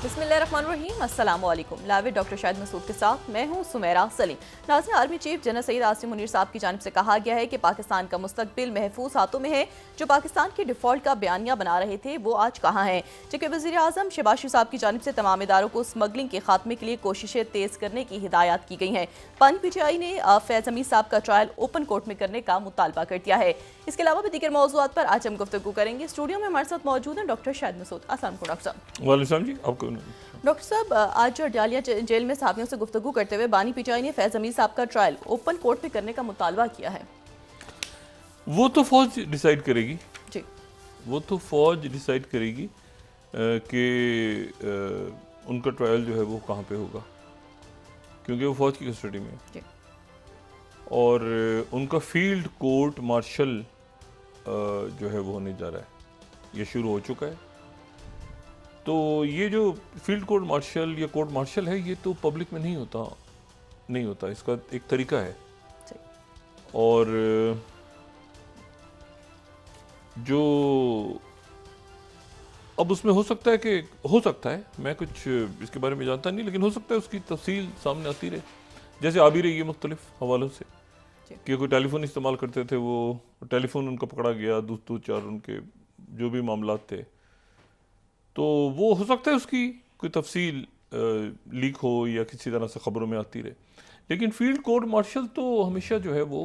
बिस्मिल्लाहिर्रहमानिर्रहीम, अस्सलामु अलैकुम। लाइव डॉक्टर शाहिद मसूद के साथ मैं हूं सुमेरा सलीम। नाज़रीन, army chief general Saeed Asim Munir साहब की जानिब से कहा गया है कि पाकिस्तान का मुस्तकबिल महफूज हाथों में है। जो पाकिस्तान के डिफॉल्ट का बयानिया बना रहे थे वो आज कहाँ हैं, जबकि वज़ीर आज़म शहबाज शरीफ साहब की जानिब से तमाम इदारों को स्मगलिंग के खात्मे के लिए कोशिशें तेज़ करने की हिदायत की गई हैं। पानी PTI ने फैज़ हमीद साहब का ट्रायल ओपन कोर्ट में करने का मुतालबा कर दिया है। इसके अलावा भी दीगर मौज़ूआत पर आज हम गुफ्तगू करेंगे। स्टूडियो में हमारे साथ मौजूद हैं डॉक्टर शाहिद मसूद। अस्सलाम वालेकुम डॉक्टर साहब। वालेकुम जी, आपको। डॉक्टर साहब, आज डालिया जेल में साथियों से गुफ्तगू करते हुए बानी PTI ने फैज़ हमीद साहब का ट्रायल ओपन कोर्ट में करने का मुतालबा किया है। वो तो फौज डिसाइड करेगी जी, वो तो फौज डिसाइड करेगी कि उनका ट्रायल जो है वो कहाँ पे होगा, क्योंकि वो फौज की कस्टडी में है। जी, और उनका फील्ड कोर्ट मार्शल जो है वो होने जा रहा है, ये शुरू हो चुका है। तो ये जो फील्ड कोर्ट मार्शल या कोर्ट मार्शल है, ये तो पब्लिक में नहीं होता, इसका एक तरीका है। और जो अब उसमें हो सकता है, मैं कुछ इसके बारे में जानता नहीं, लेकिन हो सकता है उसकी तफसील सामने आती रहे, जैसे आ भी रही है मुख्तलिफ हवालों से कि कोई टेलीफोन इस्तेमाल करते थे, वो टेलीफोन उनका पकड़ा गया, दो चार उनके जो भी मामला थे, तो वो हो सकता है उसकी कोई तफसील लीक हो या किसी तरह से ख़बरों में आती रहे। लेकिन फील्ड कोर्ट मार्शल तो हमेशा जो है वो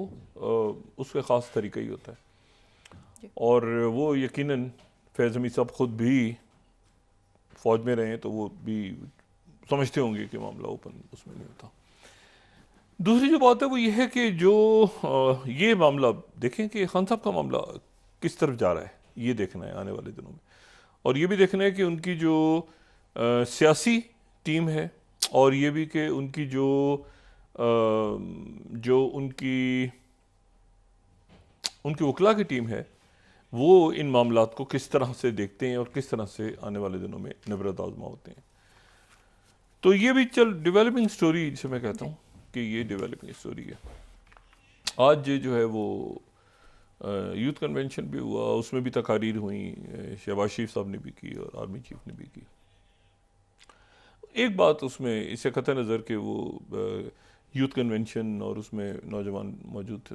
उसका ख़ास तरीका ही होता है। और वो यकीनन फैज़ हमीद साहब ख़ुद भी फ़ौज में रहे हैं, तो वो भी समझते होंगे कि मामला ओपन उसमें नहीं होता। दूसरी जो बात है वो ये है कि जो ये मामला देखें कि खान साहब का मामला किस तरफ जा रहा है, ये देखना है आने वाले दिनों में। और ये भी देखना है कि उनकी जो सियासी टीम है, और ये भी कि उनकी जो उनकी वकला की टीम है, वो इन मामलात को किस तरह से देखते हैं और किस तरह से आने वाले दिनों में निबरत आज़मा होते हैं। तो ये भी डेवलपिंग स्टोरी जिसे मैं कहता हूँ कि ये डेवलपिंग स्टोरी है। आज जो है वो यूथ कन्वेंशन भी हुआ, उसमें भी तकारीर हुई, शहबाज शरीफ साहब ने भी की और आर्मी चीफ ने भी की। एक बात उसमें इससे कतई नज़र कि वो यूथ कन्वेंशन और उसमें नौजवान मौजूद थे,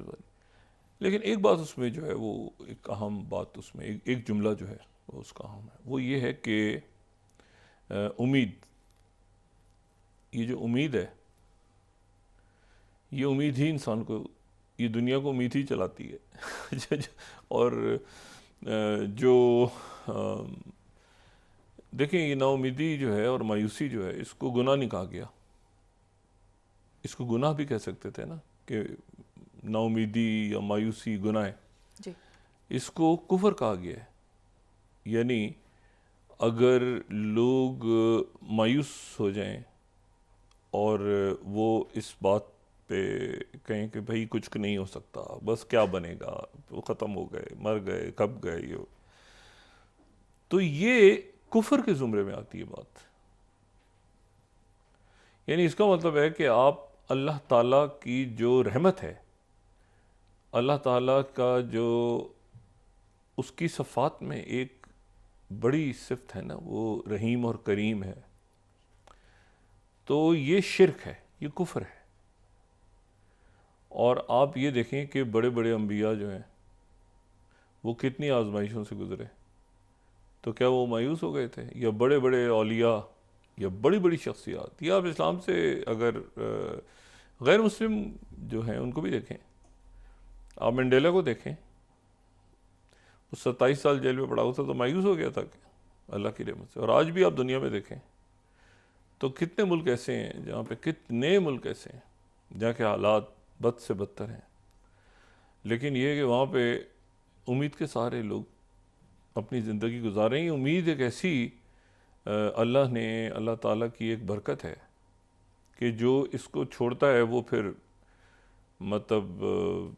लेकिन एक बात उसमें जो है वो एक अहम बात उसमें एक जुमला जो है वो उसका अहम है, वो ये है कि उम्मीद, ये जो उम्मीद है, ये उम्मीद ही इंसान को, ये दुनिया को उम्मीद ही चलाती है। और जो देखें, ये नाउमीदी जो है और मायूसी जो है, इसको गुनाह नहीं कहा गया, इसको गुनाह भी कह सकते थे ना, कि नाउमीदी या मायूसी गुनाह है। इसको कुफर कहा गया है। यानी अगर लोग मायूस हो जाएं और वो इस बात पे कहें कि भाई कुछ नहीं हो सकता, बस क्या बनेगा, वो ख़त्म हो गए, मर गए, कब गए, ये, तो ये कुफर के ज़ुमरे में आती है बात। यानी इसका मतलब है कि आप अल्लाह ताला की जो रहमत है, अल्लाह ताला का जो उसकी सफ़ात में एक बड़ी सिफ़त है ना, वो रहीम और करीम है, तो ये शिर्क है, ये कुफर है। और आप ये देखें कि बड़े बड़े अंबिया जो हैं वो कितनी आजमाइशों से गुजरे, तो क्या वो मायूस हो गए थे? या बड़े बड़े औलिया या बड़ी बड़ी शख्सियात, या आप इस्लाम से अगर गैर मुस्लिम जो हैं उनको भी देखें, आप मंडेला को देखें, वो 27 साल जेल में पड़ा हुआ था तो मायूस हो गया था कि अल्लाह की रहमत से। और आज भी आप दुनिया में देखें तो कितने मुल्क ऐसे हैं जहाँ पे, कितने मुल्क ऐसे हैं जहाँ के हालात बद से बदतर हैं, लेकिन ये है कि वहाँ पे उम्मीद के सहारे लोग अपनी ज़िंदगी गुजार रहे हैं। उम्मीद एक ऐसी अल्लाह ताला की एक बरकत है कि जो इसको छोड़ता है वो फिर मतलब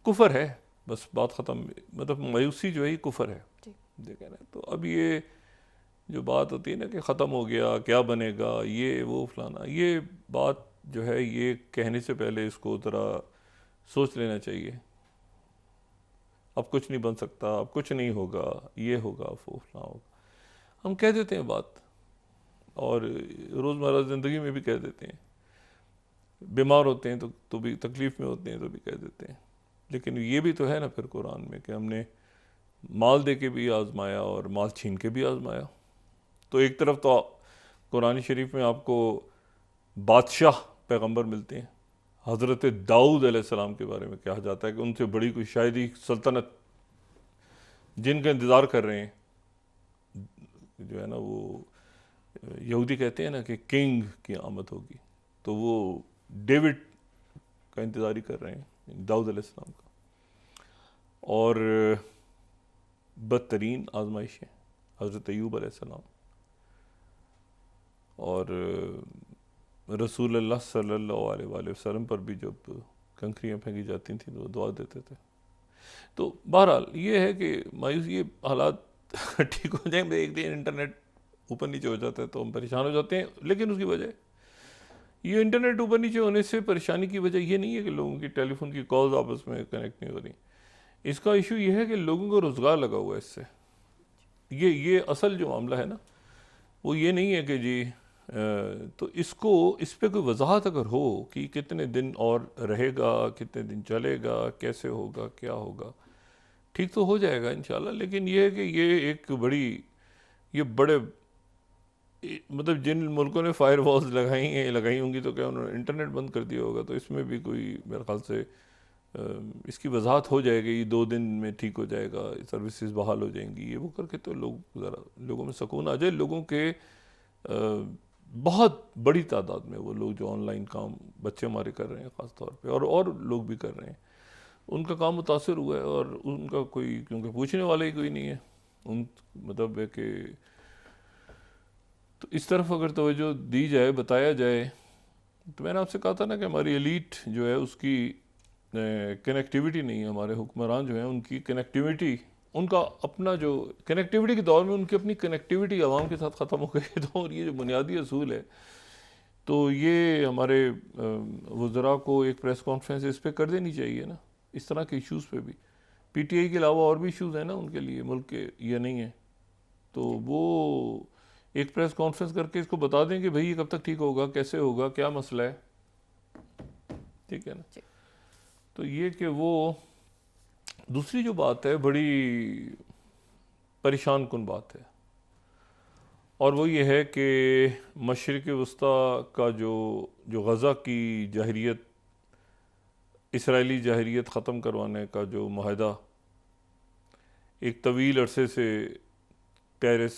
कुफर है, बस बात ख़त्म। मतलब मायूसी जो है ये कुफर है, देखें ना। तो अब ये जो बात होती है ना कि ख़त्म हो गया, क्या बनेगा, ये वो फलाना, ये बात जो है, ये कहने से पहले इसको ज़रा सोच लेना चाहिए। अब कुछ नहीं बन सकता, अब कुछ नहीं होगा, ये होगा, वो फलाना होगा। हम कह देते हैं बात, और रोज़मर्रा ज़िंदगी में भी कह देते हैं, बीमार होते हैं तो भी, तकलीफ़ में होते हैं तो भी कह देते हैं। लेकिन ये भी तो है ना फिर कुरान में कि हमने माल दे के भी आज़माया और माल छीन के भी आज़माया। तो एक तरफ तो कुरान शरीफ में आपको बादशाह पैगंबर मिलते हैं, हज़रत दाऊद अलैहिस्सलाम के बारे में कहा जाता है कि उनसे बड़ी कोई शायदी सल्तनत जिनका इंतज़ार कर रहे हैं, जो है ना वो यहूदी कहते हैं ना कि किंग की आमद होगी, तो वो डेविड का इंतज़ार ही कर रहे हैं, दाऊद अलैहिस्सलाम का। और बदतरीन आजमाइशें हज़रत अय्यूब अलैहिस्सलाम, और रसूल अल्लाह सल्लल्लाहु अलैहि वसल्लम पर भी जब कंकरियाँ फेंकी जाती थी तो वो दुआ देते थे। तो बहरहाल ये है कि मायूस ये हालात ठीक हो जाएंगे, एक दिन इंटरनेट ऊपर नीचे हो जाता है तो हम परेशान हो जाते हैं। लेकिन उसकी वजह, ये इंटरनेट ऊपर नीचे होने से परेशानी की वजह ये नहीं है कि लोगों की टेलीफोन की कॉल्स आपस में कनेक्ट नहीं हो रही, इसका इशू ये है कि लोगों को रोज़गार लगा हुआ है इससे। ये असल जो मामला है ना, वो ये नहीं है कि जी तो इस पे कोई वजाहत अगर हो कि कितने दिन और रहेगा, कितने दिन चलेगा, कैसे होगा, क्या होगा, ठीक तो हो जाएगा इंशाल्लाह। लेकिन ये है कि ये एक बड़ी, ये बड़े मतलब जिन मुल्कों ने फायर वॉल्स लगाई होंगी तो क्या उन्होंने इंटरनेट बंद कर दिया होगा, तो इसमें भी कोई मेरे ख्याल से इसकी वजाहत हो जाएगी, 2 दिन में ठीक हो जाएगा, सर्विसेज बहाल हो जाएंगी, ये वो करके तो लोगों में सुकून आ जाए। लोगों के बहुत बड़ी तादाद में वो लोग जो ऑनलाइन काम बच्चे हमारे कर रहे हैं ख़ास तौर पे, और लोग भी कर रहे हैं, उनका काम मुतासर हुआ है, और उनका कोई, क्योंकि पूछने वाला ही कोई नहीं है उन, मतलब है कि तो इस तरफ अगर तवज्जो दी जाए, बताया जाए। तो मैंने आपसे कहा था ना कि हमारी एलीट जो है उसकी कनेक्टिविटी नहीं है, हमारे हुक्मरान जो हैं उनकी कनेक्टिविटी, उनका अपना जो कनेक्टिविटी के दौर में उनकी अपनी कनेक्टिविटी आवाम के साथ ख़त्म हो गई। तो और ये जो बुनियादी असूल है, तो ये हमारे वज़रा को एक प्रेस कॉन्फ्रेंस इस पर कर देनी चाहिए ना, इस तरह के इश्यूज़ पे भी। पीटीआई के अलावा और भी इश्यूज़ हैं ना उनके लिए मुल्क के, ये नहीं है, तो वो एक प्रेस कॉन्फ्रेंस करके इसको बता दें कि भाई ये कब तक ठीक होगा, कैसे होगा, क्या मसला है, ठीक है ना। तो ये कि वो दूसरी जो बात है बड़ी परेशान कुन बात है, और वो ये है कि मशरिक़ वस्ता का जो गज़ा की जहरियत, इसराइली जहरियत ख़त्म करवाने का जो माहदा एक तवील अरसे से पेरिस,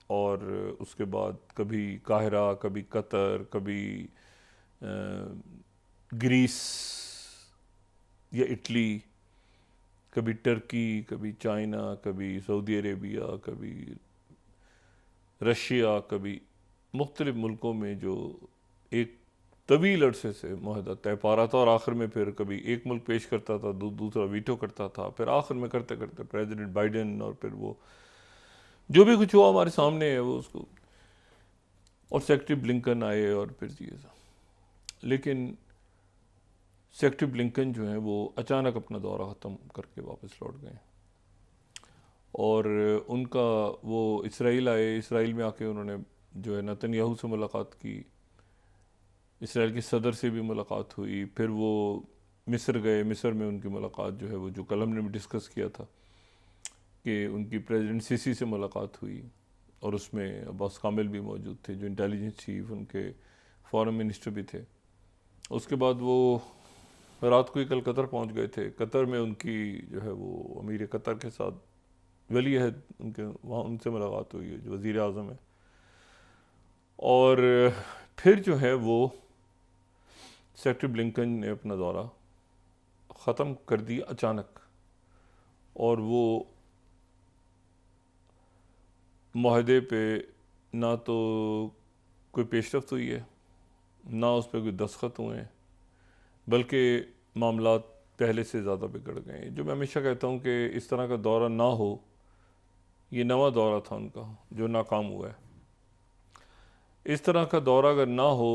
और उसके बाद कभी काहिरा, कभी कतर, कभी ग्रीस या इटली, कभी टर्की, कभी चाइना, कभी सऊदी अरेबिया, कभी रशिया, कभी मुख्तलिफ़ मुल्कों में जो एक तवील अरसे से माहदा तय पा रहा था, और आखिर में फिर कभी एक मुल्क पेश करता था, दूसरा वीटो करता था, फिर आखिर में करते करते प्रेसिडेंट बाइडेन, और फिर वो जो भी कुछ हुआ हमारे सामने है वो उसको, और सेक्रेटरी ब्लिंकन आए, और फिर चीज़। लेकिन सेक्रेटरी ब्लिंकन जो हैं वो अचानक अपना दौरा ख़त्म करके वापस लौट गए, और उनका वो इसराइल आए, इसराइल में आके उन्होंने जो है नेतन्याहू से मुलाकात की, इसराइल के सदर से भी मुलाकात हुई, फिर वो मिस्र गए, मिस्र में उनकी मुलाकात जो है वो जो कल हमने भी डिस्कस किया था कि उनकी प्रेसिडेंट सीसी से मुलाकात हुई, और उसमें अब्बास कामिल भी मौजूद थे जो इंटेलिजेंस चीफ, उनके फॉरेन मिनिस्टर भी थे। उसके बाद वो रात को ही कल कतर पहुंच गए थे। कतर में उनकी जो है वो अमीर कतर के साथ वली अहद उनके वहाँ उनसे मुलाकात हुई है जो वज़ीर आज़म है, और फिर जो है वो सेक्रेटरी ब्लिंकन ने अपना दौरा ख़त्म कर दिया अचानक, और वो माहदे पे ना तो कोई पेशरफ्त हुई है, ना उस पर कोई दस्तखत हुए हैं, बल्कि मामलात पहले से ज़्यादा बिगड़ गए हैं। जो मैं हमेशा कहता हूँ कि इस तरह का दौरा ना हो, ये नवा दौरा था उनका जो नाकाम हुआ है। इस तरह का दौरा अगर ना हो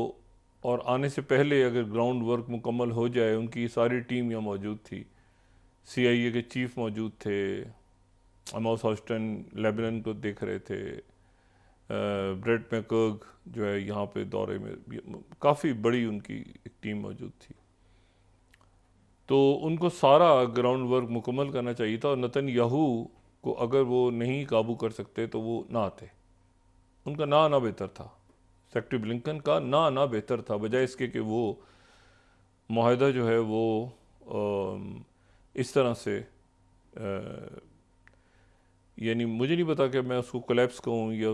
और आने से पहले अगर ग्राउंड वर्क मुकम्मल हो जाए, उनकी सारी टीम यहाँ मौजूद थी, CIA के चीफ मौजूद थे, अमोस हॉस्टन लेबनान को देख रहे थे, ब्रेट मैकर्ग जो है यहाँ पे दौरे में, काफ़ी बड़ी उनकी एक टीम मौजूद थी। तो उनको सारा ग्राउंड वर्क मुकम्मल करना चाहिए था, और नेतन्याहू को अगर वो नहीं काबू कर सकते तो वो ना आते। उनका ना आना बेहतर था, सेक्रेटरी ब्लिंकन का ना आना बेहतर था, बजाय इसके कि वो माहिदा जो है वो इस तरह से यानी मुझे नहीं पता कि मैं उसको कोलैप्स कहूँ या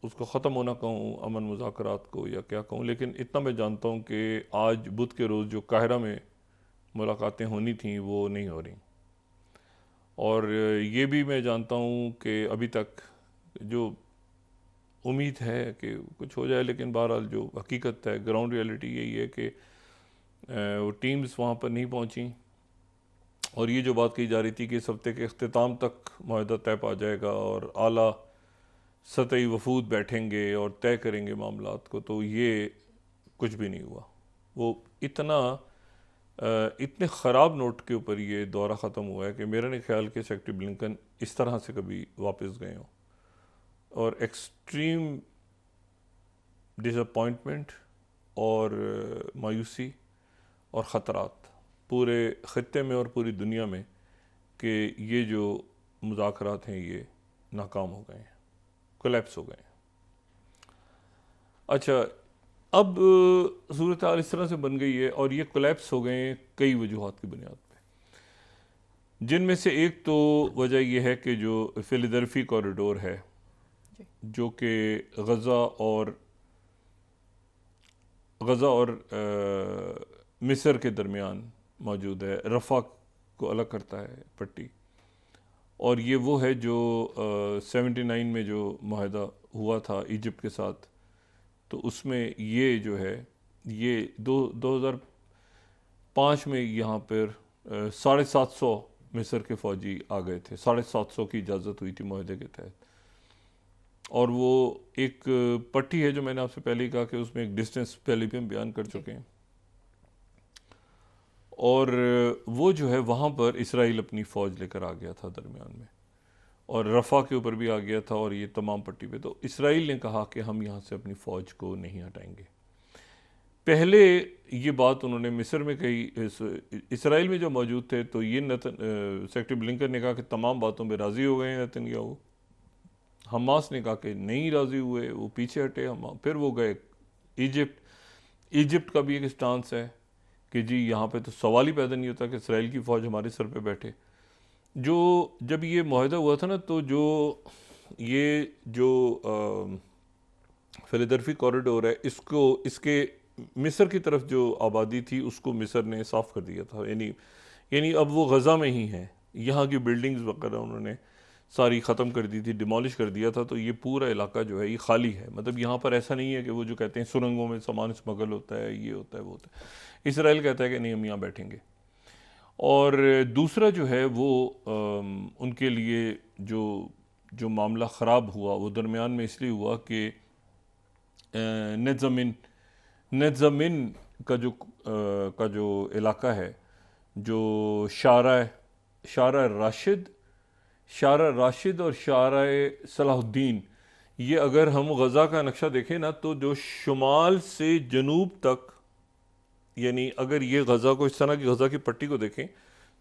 उसको ख़त्म होना कहूँ, अमन मुज़ाकरात को, या क्या कहूँ। लेकिन इतना मैं जानता हूँ कि आज बुध के रोज़ जो काहिरा में मुलाकातें होनी थी वो नहीं हो रही, और ये भी मैं जानता हूँ कि अभी तक जो उम्मीद है कि कुछ हो जाए, लेकिन बहरहाल जो हकीकत है, ग्राउंड रियलिटी यही है कि वो टीम्स वहाँ पर नहीं पहुँची। और ये जो बात कही जा रही थी कि इस हफ्ते के अख्तिताम तक माहिदा तय पा जाएगा और आला सतही वफूद बैठेंगे और तय करेंगे मामलात को, तो ये कुछ भी नहीं हुआ। वो इतने ख़राब नोट के ऊपर ये दौरा ख़त्म हुआ है कि मेरा नहीं ख्याल कि सेक्रेटरी ब्लिंकन इस तरह से कभी वापस गए हों। और एक्सट्रीम डिसअपॉइंटमेंट और मायूसी और ख़तरात पूरे ख़त्ते में और पूरी दुनिया में कि ये जो मुज़ाकरात हैं ये नाकाम हो गए हैं, कोलैप्स हो गए हैं। अच्छा, अब सूरत हाल इस तरह से बन गई है, और ये कोलैप्स हो गए हैं कई वजूहात की बुनियाद पे, जिनमें से एक तो वजह यह है कि जो फिलाडेल्फी कॉरिडोर है, जो कि गज़ा और मिस्र के दरमियान मौजूद है, रफ़ा को अलग करता है पट्टी, और ये वो है जो 79 में जो माहिदा हुआ था इजिप्ट के साथ, तो उसमें ये जो है ये 2005 में यहाँ पर 750 मिस्र के फ़ौजी आ गए थे। 750 की इजाज़त हुई थी माहिदे के तहत, और वो एक पट्टी है जो मैंने आपसे पहले ही कहा कि उसमें एक डिस्टेंस पहले भी हम बयान कर चुके हैं, और वो जो है वहाँ पर इसराइल अपनी फ़ौज लेकर आ गया था दरमियान में, और रफ़ा के ऊपर भी आ गया था, और ये तमाम पट्टी पे। तो इसराइल ने कहा कि हम यहाँ से अपनी फ़ौज को नहीं हटाएंगे। पहले ये बात उन्होंने मिस्र में कही, इसराइल में जो मौजूद थे, तो ये सेक्रेटरी ब्लिंकन ने कहा कि तमाम बातों पे राज़ी हो गए हैं नेतन्याहू। हमास ने कहा कि नहीं राज़ी हुए, वो पीछे हटे। फिर वो गए इजिप्ट का भी एक स्टांस है कि जी यहाँ पे तो सवाल ही पैदा नहीं होता कि इसराइल की फ़ौज हमारे सर पे बैठे। जब ये मुआहदा हुआ था ना, तो जो फिलाडेल्फी कॉरिडोर है, इसके मिस्र की तरफ जो आबादी थी उसको मिस्र ने साफ़ कर दिया था, यानी अब वो गज़ा में ही है। यहाँ की बिल्डिंग्स वगैरह उन्होंने सारी ख़त्म कर दी थी, डिमोलिश कर दिया था, तो ये पूरा इलाका जो है ये खाली है। मतलब यहाँ पर ऐसा नहीं है कि वो जो कहते हैं सुरंगों में सामान स्मगल होता है, ये होता है, वो होता है। इसराइल कहता है कि नहीं, हम यहाँ बैठेंगे। और दूसरा जो है वो उनके लिए जो मामला ख़राब हुआ वो दरमियान में इसलिए हुआ कि नेज़मिन का जो इलाका है, जो शारा राशिद और शारा सलाहुद्दीन, ये अगर हम गज़ा का नक्शा देखें ना, तो जो शुमाल से जनूब तक, यानी अगर ये गज़ा को इस तरह की गज़ा की पट्टी को देखें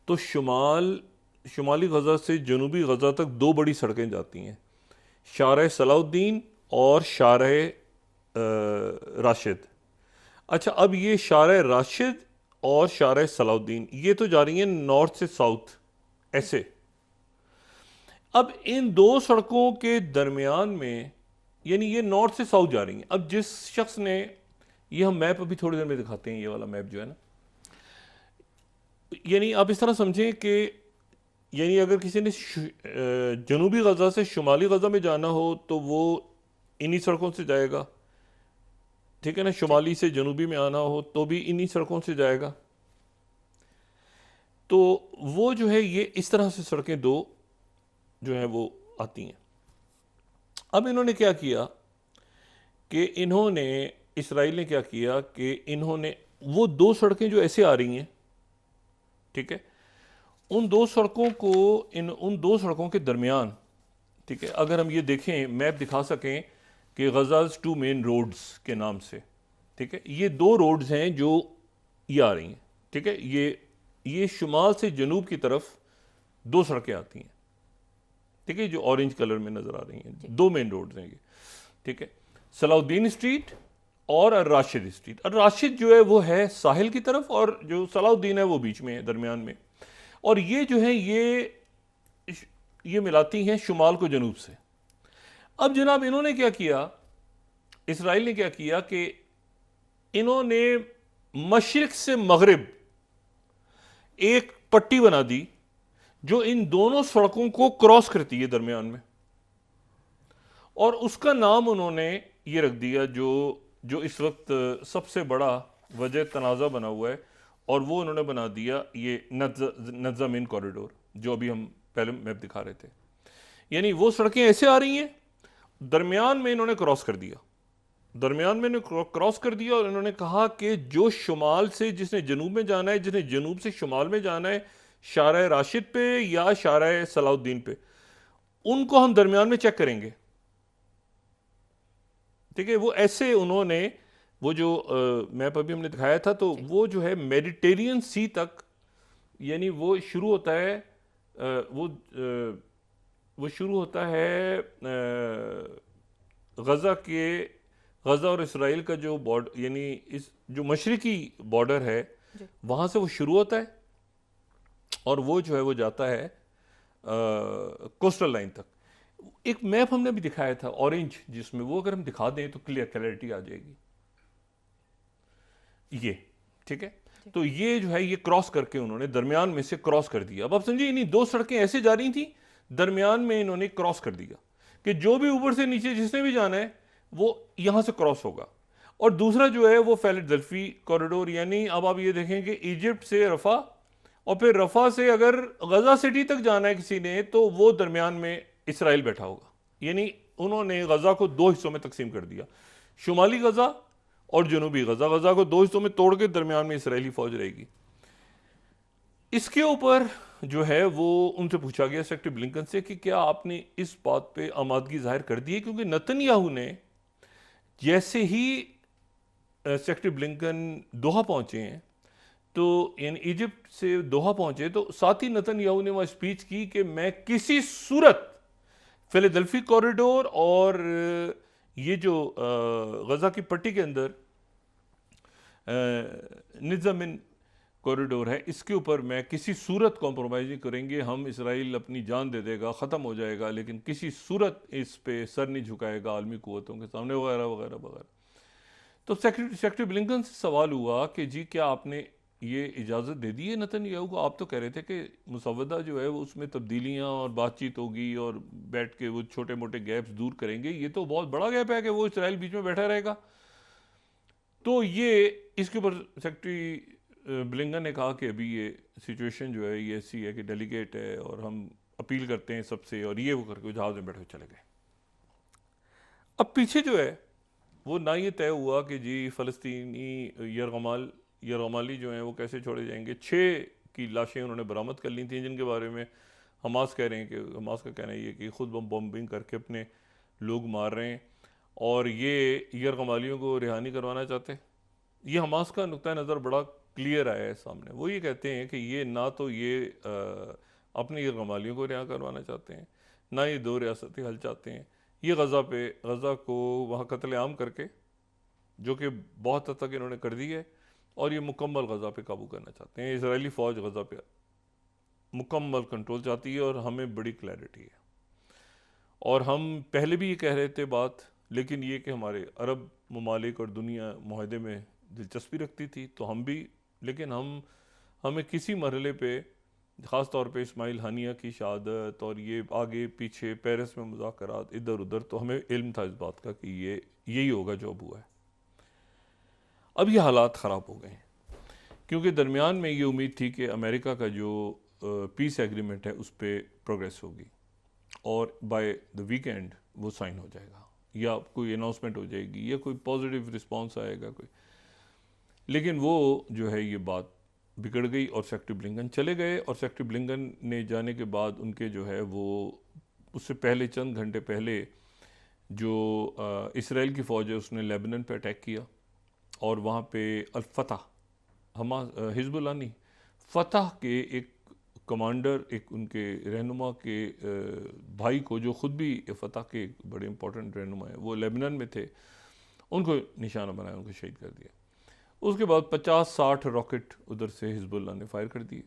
तो शुमाली गज़ा से जनूबी गज़ा तक दो बड़ी सड़कें जाती हैं, शारा सलाहुद्दीन और शारा राशिद। अच्छा, अब ये शारा राशिद और शारा सलाहुद्दीन ये तो जा रही हैं नॉर्थ से साउथ ऐसे। अब इन दो सड़कों के दरमियान में, यानी ये नॉर्थ से साउथ जा रही हैं। अब जिस शख्स ने, ये हम मैप अभी थोड़ी देर में दिखाते हैं, ये वाला मैप जो है ना, यानी आप इस तरह समझें कि यानी अगर किसी ने जनूबी गज़ा से शुमाली गज़ा में जाना हो तो वो इन्हीं सड़कों से जाएगा, ठीक है ना। शुमाली से जनूबी में आना हो तो भी इन्हीं सड़कों से जाएगा। तो वो जो है ये इस तरह से सड़कें दो जो हैं वो आती हैं। अब इन्होंने क्या किया कि इसराइल ने क्या किया कि इन्होंने वो दो सड़कें जो ऐसे आ रही हैं, ठीक है, उन दो सड़कों को उन दो सड़कों के दरमियान, ठीक है, अगर हम ये देखें, मैप दिखा सकें, कि गज़ाज़ टू मेन रोड्स के नाम से, ठीक है। ये 2 रोड्स हैं जो ये आ रही हैं, ठीक है। ये शुमाल से जनूब की तरफ 2 सड़कें आती हैं, ठीक है, जो ऑरेंज कलर में नज़र आ रही हैं। 2 मेन रोड्स हैं ये, ठीक है। सलाउद्दीन स्ट्रीट और अल राशिद स्ट्रीट। अल राशिद जो है वो है साहिल की तरफ, और जो सलाउद्दीन है वो बीच में है, दरमियान में। और ये जो है ये मिलाती हैं शुमाल को जनूब से। अब जनाब इन्होंने क्या किया, इसराइल ने क्या किया कि इन्होंने मशरिक से मगरिब एक पट्टी बना दी जो इन दोनों सड़कों को क्रॉस करती है दरमियान में, और उसका नाम उन्होंने ये रख दिया जो इस वक्त सबसे बड़ा वजह तनाज़ा बना हुआ है, और वो उन्होंने बना दिया ये नज़ामिन कॉरिडोर, जो अभी हम पहले मैप दिखा रहे थे। यानी वो सड़कें ऐसे आ रही हैं, दरमियान में इन्होंने क्रॉस कर दिया, दरमियान में क्रॉस कर दिया, और इन्होंने कहा कि जो शुमाल से जिसने जनूब में जाना है, जिसने जनूब से शुमाल में जाना है, शारा राशिद पे या शारा सलाउद्दीन पे, उनको हम दरमियान में चेक करेंगे, ठीक है। वो ऐसे उन्होंने वो जो मैप अभी हमने दिखाया था, तो वो जो है मेडिटेरियन सी तक, यानी वो शुरू होता है वो शुरू होता है गज़ा और इसराइल का जो बॉर्डर, यानी इस जो मशरिकी बॉर्डर है वहाँ से वो शुरू होता है, और वो जो है वो जाता है कोस्टल लाइन तक। एक मैप हमने भी दिखाया था ऑरेंज, जिसमें वो अगर हम दिखा दें तो क्लैरिटी आ जाएगी, ये, ठीक है। तो ये जो है ये क्रॉस करके उन्होंने दरमियान में से क्रॉस कर दिया। अब आप समझिए, इन्हीं 2 सड़कें ऐसे जा रही थी, दरमियान में इन्होंने क्रॉस कर दिया कि जो भी ऊपर से नीचे जिसने भी जाना है वो यहां से क्रॉस होगा। और दूसरा जो है वो फिलाडेल्फी कॉरिडोर, यानी अब आप ये देखें कि इजिप्ट से रफा, और फिर रफा से अगर गजा सिटी तक जाना है किसी ने, तो वो दरमियान में इसराइल बैठा होगा। यानी उन्होंने गजा को 2 हिस्सों में तकसीम कर दिया, शुमाली गजा और जनूबी गजा। गजा को 2 हिस्सों में तोड़ के दरमियान में इसराइली फौज रहेगी। इसके ऊपर जो है वो उनसे पूछा गया सेक्रेटरी ब्लिंकन से कि क्या आपने इस बात पे आमादगी जाहिर कर दी है, क्योंकि नेतन्याहू ने जैसे ही सेक्रेटरी ब्लिंकन दोहा पहुंचे हैं, तो यानी इजिप्ट से दोहा पहुंचे, तो साथ ही नेतन्याहू ने वह स्पीच की कि मैं किसी सूरत फिलाडेल्फी कॉरिडोर और ये जो गजा की पट्टी के अंदर निज़ामिन कॉरिडोर है, इसके ऊपर मैं किसी सूरत कॉम्प्रोमाइज़ नहीं करेंगे। हम इसराइल अपनी जान दे देगा, ख़त्म हो जाएगा, लेकिन किसी सूरत इस पे सर नहीं झुकाएगा आलमी क़ुव्वतों के सामने, वगैरह वगैरह वगैरह। तो सेक्रेटरी ब्लिंकन से सवाल हुआ कि जी क्या आपने ये इजाज़त दे दी है नेतन्याहू को? आप तो कह रहे थे कि मुसव्वदा जो है वो उसमें तब्दीलियाँ और बातचीत होगी और बैठ के वो छोटे मोटे गैप्स दूर करेंगे। ये तो बहुत बड़ा गैप है कि वो इसराइल बीच में बैठा रहेगा। तो ये इसके ऊपर सेक्रेटरी ब्लिंकन ने कहा कि अभी ये सिचुएशन जो है ये ऐसी है कि डेलीगेट है और हम अपील करते हैं सबसे, और ये वो करके जहाज़ में बैठे चले गए। अब पीछे जो है वो ना ये तय हुआ कि जी फ़लस्तीनी यरगमाली जो हैं वो कैसे छोड़े जाएंगे। 6 की लाशें उन्होंने बरामद कर ली थी, जिनके बारे में हमास कह रहे हैं कि हमास का कहना ये कि खुद बम्बिंग करके अपने लोग मार रहे हैं, और ये यरगमालियों को रिहा नहीं करवाना चाहते। ये हमास का नुक्ता नज़र बड़ा क्लियर आया है सामने। वो ये कहते हैं कि ये ना तो ये अपने यरगमालियों को रिहा करवाना चाहते हैं, ना ये 2 रियासती हल चाहते हैं। ये गज़ा को वहाँ कत्लेआम करके, जो कि बहुत हद तक इन्होंने कर दी है, और ये मुकम्मल गज़ा पे काबू करना चाहते हैं। इजरायली फ़ौज गज़ा पे मुकम्मल कंट्रोल चाहती है, और हमें बड़ी क्लैरिटी है। और हम पहले भी ये कह रहे थे बात, लेकिन ये कि हमारे अरब ममालिक और दुनिया मुआहदे में दिलचस्पी रखती थी, तो हम भी, लेकिन हमें किसी मरहले पे, ख़ास तौर पे इस्माइल हानिया की शहादत और ये आगे पीछे पेरिस में मुज़ाकरात इधर उधर, तो हमें इल्म था इस बात का कि यही होगा जो अब हुआ है। अब ये हालात ख़राब हो गए हैं, क्योंकि दरमियान में ये उम्मीद थी कि अमेरिका का जो पीस एग्रीमेंट है उस पर प्रोग्रेस होगी, और बाय द वीकेंड वो साइन हो जाएगा, या कोई अनाउंसमेंट हो जाएगी, या कोई पॉजिटिव रिस्पांस आएगा कोई। लेकिन वो जो है ये बात बिगड़ गई, और सेक्रेटरी ब्लिंकन चले गए। और सेक्रेटरी ब्लिंकन ने जाने के बाद उनके जो है वो उससे पहले चंद घंटे पहले जो इसराइल की फ़ौज है उसने लेबनान पे अटैक किया और वहाँ पे अल-फतह हिजबुल्लाह नहीं, फतह के एक कमांडर, एक उनके रहनुमा के भाई को, जो ख़ुद भी फतह के एक बड़े इंपॉर्टेंट रहनुमा हैं, वो लेबनान में थे, उनको निशाना बनाया, उनको शहीद कर दिया। उसके बाद 50-60 रॉकेट उधर से हिजबुल्लाह ने फायर कर दिए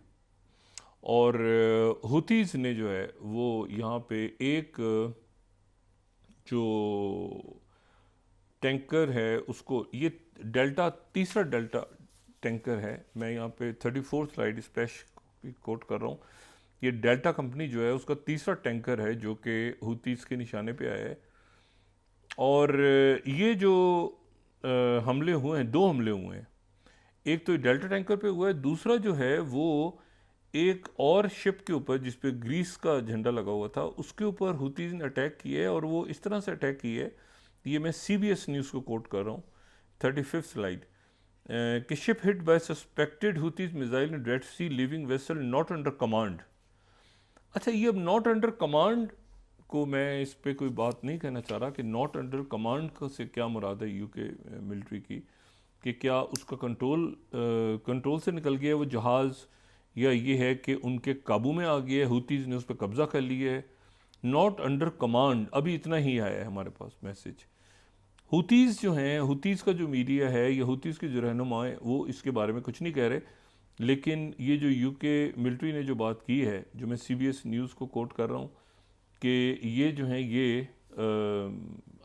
और हुतीज़ ने जो है वो यहाँ पे एक जो टैंकर है उसको, ये तीसरा डेल्टा टैंकर है, मैं यहाँ पे 34 स्लाइड स्प्लैश कोट कर रहा हूँ। ये डेल्टा कंपनी जो है उसका तीसरा टैंकर है जो कि हुतीज़ के निशाने पे आया है। और ये जो हमले हुए हैं, 2 हमले हुए हैं, एक तो डेल्टा टैंकर पे हुआ है, दूसरा जो है वो एक और शिप के ऊपर जिस पे ग्रीस का झंडा लगा हुआ था उसके ऊपर हुतीज़ ने अटैक किया है। और वो इस तरह से अटैक किया है, ये मैं CBS न्यूज़ को कोट कर रहा हूँ, 35 स्लाइड, कि ship hit by suspected Houthis missile in Red Sea leaving vessel not under command. अच्छा, ये अब नॉट अंडर कमांड को मैं इस पे कोई बात नहीं कहना चाह रहा कि नॉट अंडर कमांड का से क्या मुराद है यूके मिलिट्री की, कि क्या उसका कंट्रोल से निकल गया है वो जहाज़, या ये है कि उनके काबू में आ गया है, हुतीज़ ने उस पर कब्ज़ा कर लिया है। नॉट अंडर कमांड, अभी इतना ही आया है हमारे पास मैसेज। हुतीज़ जो हैं, हुतीज़ का जो मीडिया है या हुतीज़ के जो रहनुमा हैं वो इसके बारे में कुछ नहीं कह रहे, लेकिन ये जो यूके मिलिट्री ने जो बात की है, जो मैं CBS न्यूज़ को कोट कर रहा हूँ, कि ये जो हैं ये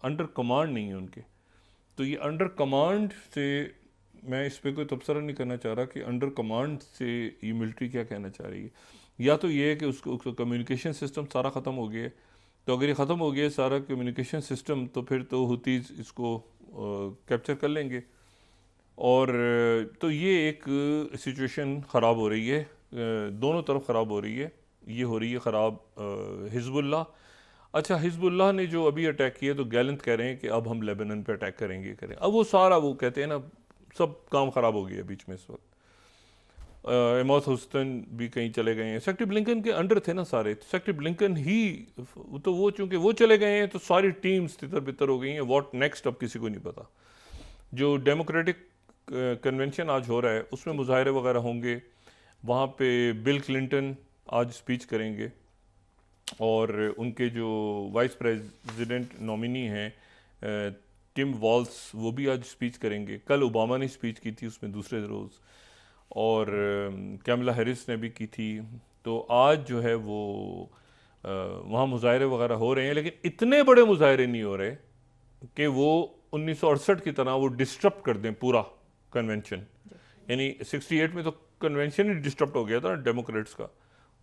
अंडर कमांड नहीं है उनके। तो ये अंडर कमांड से मैं इस पर कोई तबसरा नहीं करना चाह रहा कि अंडर कमांड से ये मिलिट्री क्या कहना चाह रही है। या तो ये है कि उसका कम्युनिकेशन सिस्टम सारा ख़त्म हो गया है, तो अगर ये ख़त्म हो गया सारा कम्युनिकेशन सिस्टम तो फिर तो हुतीज़ इसको कैप्चर कर लेंगे। और तो ये एक सिचुएशन ख़राब हो रही है, दोनों तरफ ख़राब हो रही है। ये हो रही है ख़राब हिजबुल्लाह। अच्छा, हिजबुल्लाह ने जो अभी अटैक किया तो गैलेंट कह रहे हैं कि अब हम लेबनान पे अटैक करेंगे। अब वो सारा, वो कहते हैं ना, सब काम ख़राब हो गया बीच में इस वक्त। एमोस हुस्टन भी कहीं चले गए हैं, सेक्रेटरी ब्लिंकन के अंडर थे ना सारे, तो सेक्रेटरी ब्लिंकन ही, तो वो चूँकि वो चले गए हैं तो सारी टीम्स तितर बितर हो गई हैं। व्हाट नेक्स्ट अब किसी को नहीं पता। जो डेमोक्रेटिक कन्वेंशन आज हो रहा है उसमें मुजाहरे वगैरह होंगे, वहाँ पे बिल क्लिंटन आज स्पीच करेंगे और उनके जो वाइस प्रेसिडेंट नॉमिनी हैं टिम वॉल्स, वो भी आज स्पीच करेंगे। कल ओबामा ने स्पीच की थी उसमें दूसरे रोज़, और कैमला हैरिस ने भी की थी। तो आज जो है वो वहाँ मुजाहरे वगैरह हो रहे हैं, लेकिन इतने बड़े मुजाहरे नहीं हो रहे कि वो 1968 की तरह वो डिस्टर्ब कर दें पूरा कन्वेंशन। यानी 68 में तो कन्वेंशन ही डिस्टर्ब हो गया था डेमोक्रेट्स का,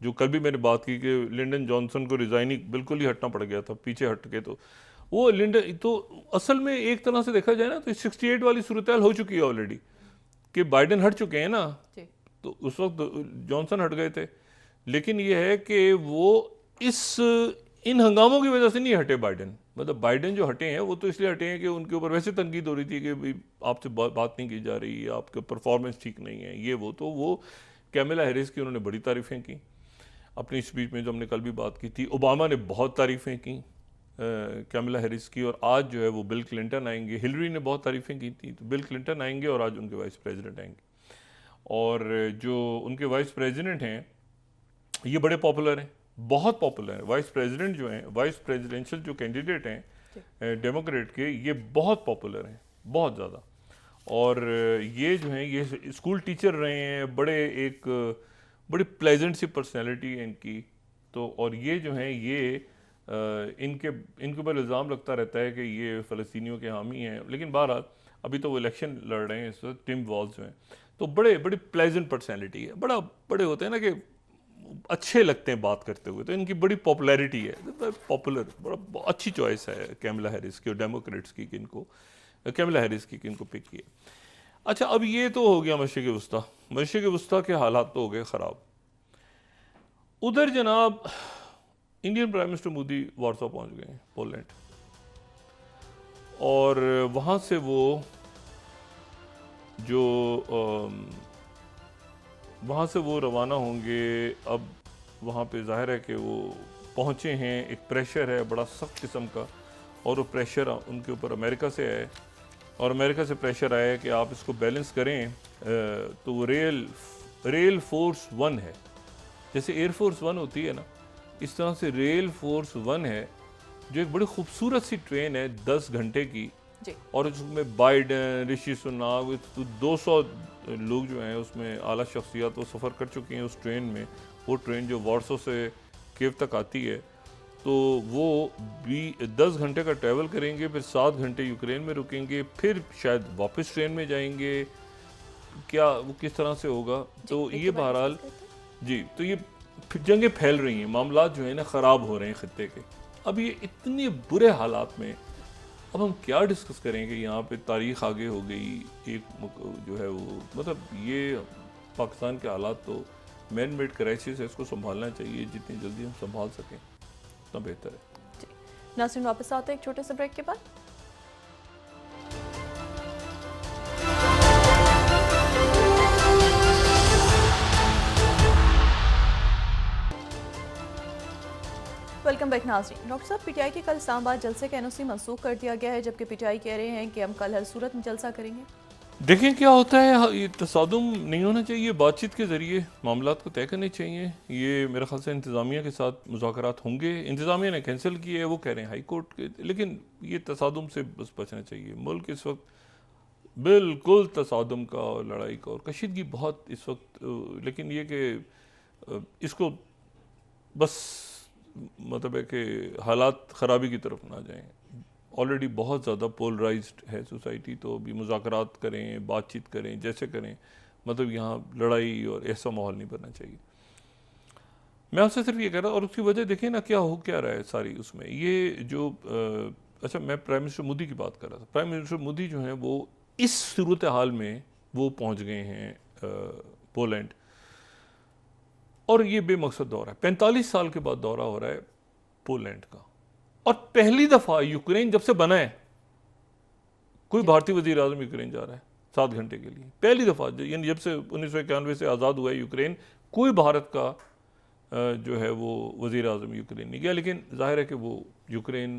जो कल भी मैंने बात की कि लिंडन जॉनसन को रिजाइनिंग बिल्कुल ही हटना पड़ गया था पीछे हट के। तो वो लिंडन तो असल में एक तरह से देखा जाए ना तो 68 वाली सूरत हो चुकी है ऑलरेडी, कि बाइडेन हट चुके हैं ना, तो उस वक्त जॉनसन हट गए थे। लेकिन ये है कि वो इन हंगामों की वजह से नहीं हटे बाइडेन। मतलब बाइडेन जो हटे हैं वो तो इसलिए हटे हैं कि उनके ऊपर वैसे तनकीद हो रही थी कि भाई आपसे बात नहीं की जा रही, आपका परफॉर्मेंस ठीक नहीं है, ये वो। तो वो कैमला हैरिस की उन्होंने बड़ी तारीफ़ें की अपनी स्पीच में, जो हमने कल भी बात की थी। ओबामा ने बहुत तारीफ़ें की कैमला हैरिस की, और आज जो है वो बिल क्लिंटन आएंगे। हिलरी ने बहुत तारीफ़ें की थी, तो बिल क्लिंटन आएंगे और आज उनके वाइस प्रेसिडेंट आएंगे। और जो उनके वाइस प्रेसिडेंट हैं ये बड़े पॉपुलर हैं, बहुत पॉपुलर हैं। वाइस प्रेसिडेंट जो हैं, वाइस प्रेसिडेंशियल जो कैंडिडेट हैं डेमोक्रेट के, ये बहुत पॉपुलर हैं, बहुत ज़्यादा। और ये जो हैं ये स्कूल टीचर रहे हैं, बड़ी प्लेजेंट सी पर्सनैलिटी है इनकी। तो और ये जो हैं ये इनके ऊपर इल्ज़ाम लगता रहता है कि ये फ़लस्तीनियों के हामी हैं, लेकिन बहरहाल अभी तो वो इलेक्शन लड़ रहे हैं इस वक्त। टिम वॉल्स जो हैं तो बड़ी प्लेजेंट पर्सनैलिटी है, बड़े होते हैं ना कि अच्छे लगते हैं बात करते हुए, तो इनकी बड़ी पॉपुलैरिटी है, पॉपुलर, बड़ा अच्छी चॉइस है कैमला हैरिस की और डेमोक्रेट्स की कि इनको कैमला हैरिस की कि इनको पिक किए। अच्छा, अब ये तो हो गया मशरिक़ वस्ता के हालात तो हो गए ख़राब। उधर जनाब इंडियन प्राइम मिनिस्टर मोदी वारसो पहुंच गए, पोलैंड, और वहाँ से वो जो वहाँ से वो रवाना होंगे। अब वहाँ पे ज़ाहिर है कि वो पहुँचे हैं, एक प्रेशर है बड़ा सख्त किस्म का, और वो प्रेशर उनके ऊपर अमेरिका से आया और अमेरिका से प्रेशर आया कि आप इसको बैलेंस करें, तो वो रेल फोर्स 1 है। जैसे एयरफोर्स 1 होती है ना, इस तरह से रेल फोर्स 1 है, जो एक बड़ी खूबसूरत सी ट्रेन है 10 घंटे की जी। और उसमें बाइडन, ऋषि सुनाक, 200 लोग जो हैं उसमें आला शख्सियात वो सफ़र कर चुकी हैं उस ट्रेन में। वो ट्रेन जो वार्सो से कीव तक आती है, तो वो भी 10 घंटे का ट्रैवल करेंगे, फिर 7 घंटे यूक्रेन में रुकेंगे, फिर शायद वापस ट्रेन में जाएंगे। क्या वो किस तरह से होगा? तो ये बहरहाल जी, तो ये जंगें फैल रही हैं, मामला जो है ना ख़राब हो रहे हैं ख़ित्ते के। अब ये इतने बुरे हालात में अब हम क्या डिस्कस करेंगे? यहाँ पे तारीख़ आगे हो गई, एक जो है वो मतलब ये पाकिस्तान के हालात तो मैन मेड क्राइसिस है, इसको संभालना चाहिए, जितनी जल्दी हम संभाल सकें उतना बेहतर है। नाज़रीन वापस आते हैं एक छोटे से ब्रेक के बाद। वेलकम बैक नाज़रीन। डॉक्टर साहब, पीटीआई के कल इस्लामाबाद जलसे का एनओसी मंसूख कर दिया गया है, जबकि पीटीआई कह रहे हैं कि हम कल हर सूरत में जलसा करेंगे। देखें क्या होता है। ये तसादुम नहीं होना चाहिए, बातचीत के ज़रिए मामलात को तय करने चाहिए। ये मेरे ख्याल से इंतज़ामिया के साथ मुज़ाकरात होंगे, इंतज़ामिया ने कैंसिल किए है, वो कह रहे हैं हाई कोर्ट के, लेकिन ये तसादुम से बस बचना चाहिए। मुल्क इस वक्त बिल्कुल तसादुम का और लड़ाई का और कशीदगी बहुत इस वक्त, लेकिन ये कि इसको बस मतलब है कि हालात ख़राबी की तरफ ना जाएं। ऑलरेडी बहुत ज़्यादा पोलराइज्ड है सोसाइटी, तो अभी मुज़ाकरात करें, बातचीत करें, जैसे करें, मतलब यहाँ लड़ाई और ऐसा माहौल नहीं बनना चाहिए। मैं आपसे सिर्फ ये कह रहा, और उसकी वजह देखें ना क्या हो क्या रहा है सारी उसमें। ये जो अच्छा, मैं प्राइम मिनिस्टर मोदी की बात कर रहा था। प्राइम मिनिस्टर मोदी जो हैं वो इस सूरत हाल में वो पहुँच गए हैं पोलैंड, और ये बेमकसद दौरा है। 45 साल के बाद दौरा हो रहा है पोलैंड का, और पहली दफ़ा यूक्रेन जब से बना है कोई भारतीय वज़ीर आज़म यूक्रेन जा रहा है 7 घंटे के लिए। पहली दफ़ा, यानी जब से 1991 से आज़ाद हुआ है यूक्रेन, कोई भारत का जो है वो वज़ीर आज़म यूक्रेन नहीं गया। लेकिन जाहिर है कि वो यूक्रेन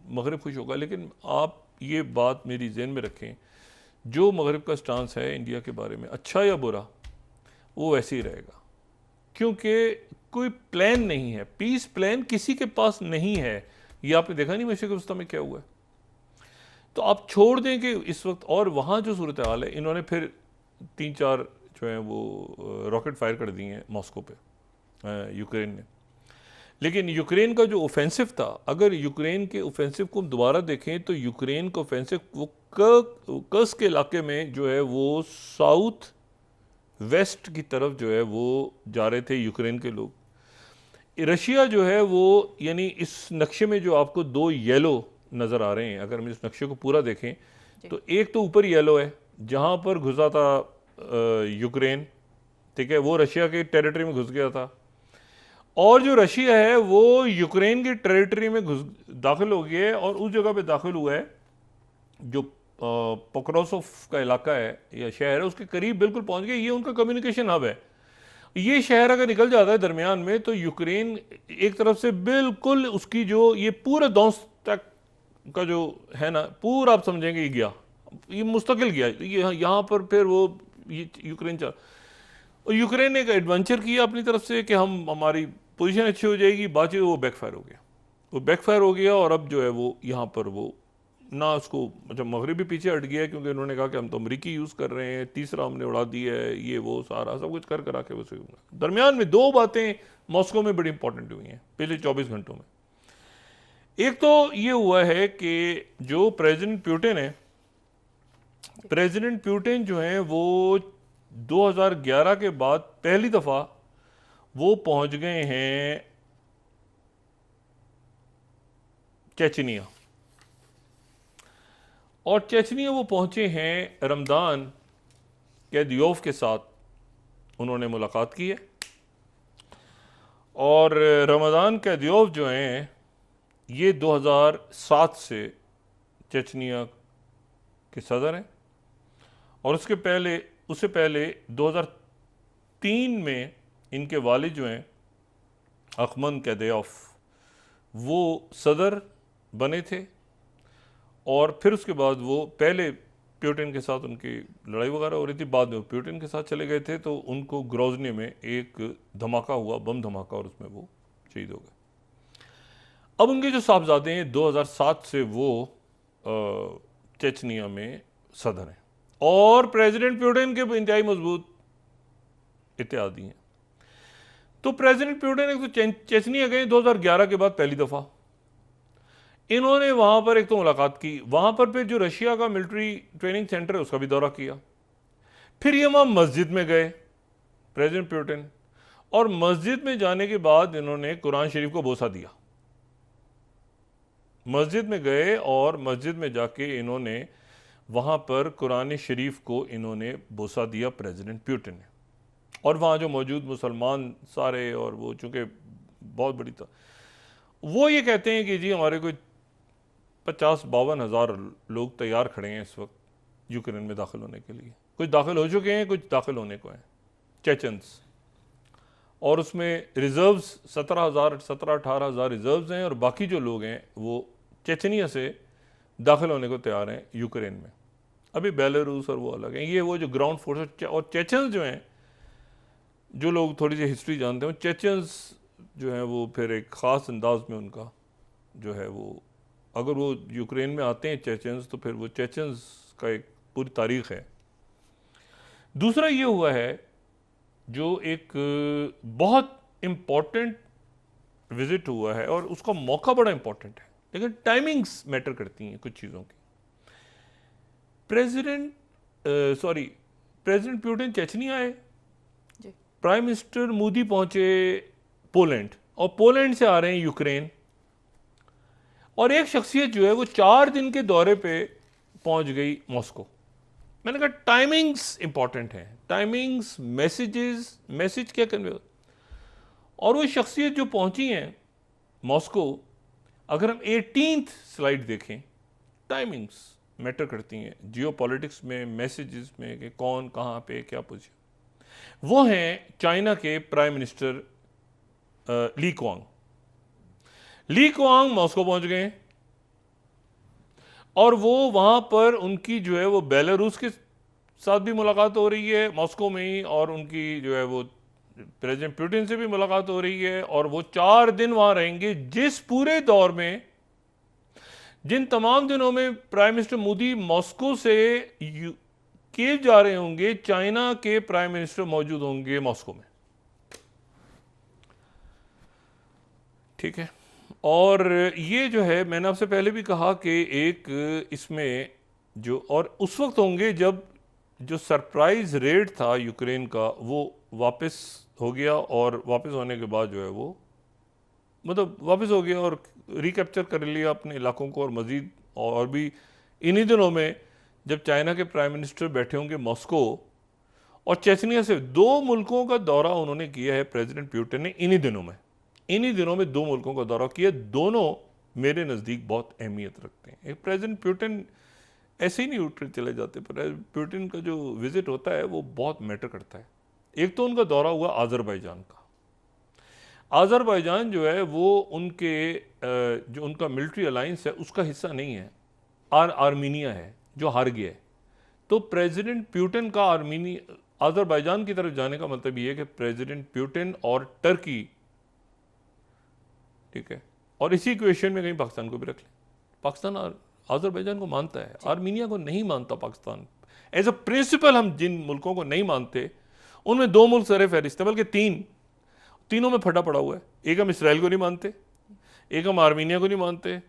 मगरब खुश होगा। लेकिन आप ये बात मेरी ज़हन में रखें, जो मगरब का स्टांस है इंडिया के बारे में, अच्छा या बुरा, वो वैसे ही रहेगा, क्योंकि कोई प्लान नहीं है, पीस प्लान किसी के पास नहीं है। ये आपने देखा नहीं मशरिक़ वस्ता में क्या हुआ है। तो आप छोड़ दें कि इस वक्त, और वहाँ जो सूरत हाल है, इन्होंने फिर 3-4 जो है वो रॉकेट फायर कर दिए हैं मॉस्को पे यूक्रेन ने। लेकिन यूक्रेन का जो ऑफेंसिव था, अगर यूक्रेन के ऑफेंसिव को दोबारा देखें तो यूक्रेन का ऑफेंसिव वो कर्स्क के इलाके में जो है वो साउथ वेस्ट की तरफ जो है वो जा रहे थे यूक्रेन के लोग। रशिया जो है वो, यानी इस नक्शे में जो आपको 2 येलो नज़र आ रहे हैं, अगर हम इस नक्शे को पूरा देखें तो एक तो ऊपर येलो है जहाँ पर घुसा था यूक्रेन, ठीक है, वो रशिया के टेरिटरी में घुस गया था, और जो रशिया है वो यूक्रेन की टेरिटरी में दाखिल हो गया है, और उस जगह पे दाखिल हुआ है जो पोक्रोसोव का इलाका है या शहर है, उसके करीब बिल्कुल पहुंच गए। ये उनका कम्युनिकेशन हब है। ये शहर अगर निकल जाता है दरमियान में, तो यूक्रेन एक तरफ से बिल्कुल उसकी जो ये पूरे दोस्त तक का जो है ना, पूरा आप समझेंगे ये गया, ये मुस्तकिल गया, ये यहाँ पर फिर वो यूक्रेन चला, और यूक्रेन ने एक एडवेंचर किया अपनी तरफ से कि हमारी पोजीशन अच्छी हो जाएगी, बाकी वो बैकफायर हो गया, वो बैकफायर हो गया। और अब जो है वो यहाँ पर वो ना उसको, मतलब मगरिब भी पीछे हट गया, क्योंकि उन्होंने कहा कि हम तो अमरीकी यूज़ कर रहे हैं, तीसरा हमने उड़ा दिया है, ये वो सारा सब कुछ कर करा के वैसे। दरमियान में 2 बातें मॉस्को में बड़ी इंपॉर्टेंट हुई हैं पिछले 24 घंटों में। एक तो ये हुआ है कि जो प्रेसिडेंट प्यूटिन जो हैं वो 2011 के बाद पहली दफ़ा वो पहुंच गए हैं चेचनिया, और चेचनिया वो पहुंचे हैं रमदान कैदियोव के साथ, उन्होंने मुलाकात की है। और रमदान कैदियोव जो हैं ये 2007 से चेचनिया के सदर हैं, और उससे पहले 2003 में इनके वालिद जो हैं अखमन कैदियोव, वो सदर बने थे, और फिर उसके बाद वो पहले प्यूटिन के साथ उनकी लड़ाई वगैरह हो रही थी, बाद में वो प्यूटिन के साथ चले गए थे, तो उनको ग्रोजनी में एक धमाका हुआ, बम धमाका, और उसमें वो शहीद हो गए। अब उनके जो साहबजादे हैं 2007 से वो चेचनिया में सदर हैं, और प्रेसिडेंट प्यूटिन के इंतहाई मजबूत इत्तेहादी हैं। तो प्रेसिडेंट प्यूटिन एक तो चेचनिया गए 2011 के बाद पहली दफ़ा। इन्होंने वहां पर एक तो मुलाकात की, वहां पर फिर जो रशिया का मिलिट्री ट्रेनिंग सेंटर है उसका भी दौरा किया, फिर ये वहां मस्जिद में गए प्रेसिडेंट प्यूटिन, और मस्जिद में जाने के बाद इन्होंने कुरान शरीफ को बोसा दिया। मस्जिद में गए और मस्जिद में जाके इन्होंने वहां पर कुरान शरीफ को इन्होंने बोसा दिया प्रेसिडेंट प्यूटिन ने, और वहाँ जो मौजूद मुसलमान सारे, और वो चूँकि बहुत बड़ी था, वो ये कहते हैं कि जी हमारे कोई 50-52 हज़ार लोग तैयार खड़े हैं इस वक्त यूक्रेन में दाखिल होने के लिए। कुछ दाखिल हो चुके हैं, कुछ दाखिल होने को हैं, चेचन्स, और उसमें रिजर्व्स 17-18 हज़ार रिजर्व्स हैं, और बाकी जो लोग हैं वो चेचनिया से दाखिल होने को तैयार हैं यूक्रेन में। अभी बेलारूस और वो अलग हैं, ये वो जो ग्राउंड फोर्स, और चेचन्स जो हैं, जो लोग थोड़ी सी हिस्ट्री जानते हैं, चेचन्स जो हैं वो फिर एक ख़ास अंदाज में उनका जो है वो, अगर वो यूक्रेन में आते हैं चेचन्स, तो फिर वो चेचन्स का एक पूरी तारीख है। दूसरा ये हुआ है जो एक बहुत इम्पॉर्टेंट विजिट हुआ है, और उसका मौका बड़ा इम्पॉर्टेंट है, लेकिन टाइमिंग्स मैटर करती हैं कुछ चीज़ों की। प्रेसिडेंट प्यूटिन चेचनिया आए, प्राइम मिनिस्टर मोदी पहुंचे पोलैंड, और पोलैंड से आ रहे हैं यूक्रेन, और एक शख्सियत जो है वो 4 दिन के दौरे पे पहुंच गई मॉस्को। मैंने कहा टाइमिंग्स इंपॉर्टेंट हैं, टाइमिंग्स, मैसेज क्या कन्वे, और वो शख्सियत जो पहुंची हैं मॉस्को, अगर हम 18th स्लाइड देखें, टाइमिंग्स मैटर करती हैं जियोपॉलिटिक्स में, मैसेजेस में, कि कौन कहाँ पे क्या पोजीशन। वो हैं चाइना के प्राइम मिनिस्टर ली क्वांग मॉस्को पहुंच गए, और वो वहां पर उनकी जो है वो बेलारूस के साथ भी मुलाकात हो रही है मॉस्को में ही, और उनकी जो है वो प्रेसिडेंट पुतिन से भी मुलाकात हो रही है, और वो 4 दिन वहां रहेंगे, जिस पूरे दौर में, जिन तमाम दिनों में प्राइम मिनिस्टर मोदी मॉस्को से कीव जा रहे होंगे, चाइना के प्राइम मिनिस्टर मौजूद होंगे मॉस्को में। ठीक है, और ये जो है मैंने आपसे पहले भी कहा कि एक इसमें जो, और उस वक्त होंगे जब जो सरप्राइज रेड था यूक्रेन का वो वापस हो गया, और वापस होने के बाद जो है वो मतलब वापस हो गया और रिकैप्चर कर लिया अपने इलाकों को, और मज़ीद, और भी इन्हीं दिनों में जब चाइना के प्राइम मिनिस्टर बैठे होंगे मॉस्को, और चेचनिया से 2 मुल्कों का दौरा उन्होंने किया है प्रेसिडेंट पुतिन ने इन्हीं दिनों में 2 मुल्कों का दौरा किया। दोनों मेरे नज़दीक बहुत अहमियत रखते हैं। एक प्रेसिडेंट पुतिन ऐसे ही नहीं उठ चले जाते, पुतिन का जो विजिट होता है वो बहुत मैटर करता है। एक तो उनका दौरा हुआ आज़रबाईजान का। आज़रबाईजान जो है वो उनके जो उनका मिलिट्री अलायंस है उसका हिस्सा नहीं है, आर्मीनिया है जो हार गया है। तो प्रेसिडेंट पुतिन का आज़रबाईजान की तरफ जाने का मतलब ये है कि प्रेसिडेंट पुतिन और टर्की, ठीक है, और इसी इक्वेशन में कहीं पाकिस्तान को भी रख लें। पाकिस्तान आज़रबाईजान को मानता है, आर्मीनिया को नहीं मानता पाकिस्तान। एज अ प्रिंसिपल हम जिन मुल्कों को नहीं मानते उनमें 2 मुल्क सर फहरिस्त है, बल्कि 3 में फटा पड़ा हुआ है। एक हम इसराइल को नहीं मानते, एक हम आर्मीनिया को नहीं मानते,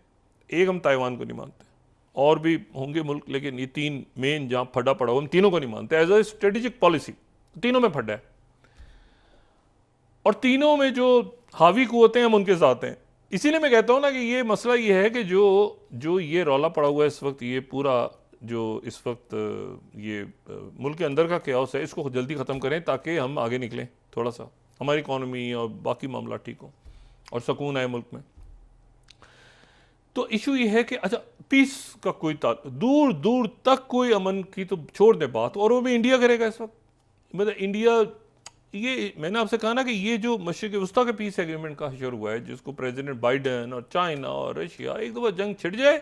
एक हम ताइवान को नहीं मानते। और भी होंगे मुल्क, लेकिन ये 3 मेन जहाँ फटा पड़ा हुआ, हम तीनों को नहीं मानते। एज अ स्ट्रेटेजिक पॉलिसी तीनों में फटा है, और तीनों में जो हावी कुव्वतें हम उनके साथ हैं। इसीलिए मैं कहता हूँ ना कि ये मसला ये है कि जो ये रौला पड़ा हुआ है इस वक्त, ये पूरा जो इस वक्त ये मुल्क के अंदर का क्यास है, इसको जल्दी ख़त्म करें ताकि हम आगे निकलें, थोड़ा सा हमारी इकॉनमी और बाकी मामला ठीक हो और सुकून आए मुल्क में। तो इशू ये है कि अच्छा पीस का कोई दूर दूर तक कोई अमन की तो छोड़ दे बात, और वो भी इंडिया करेगा इस वक्त। मतलब इंडिया ये मैंने आपसे कहा ना कि ये जो मशरिक़ वस्ता के पीस एग्रीमेंट का शुरू हुआ है, जिसको प्रेसिडेंट बाइडन और चाइना और रशिया, एक दफ़ा जंग छिड़ जाए,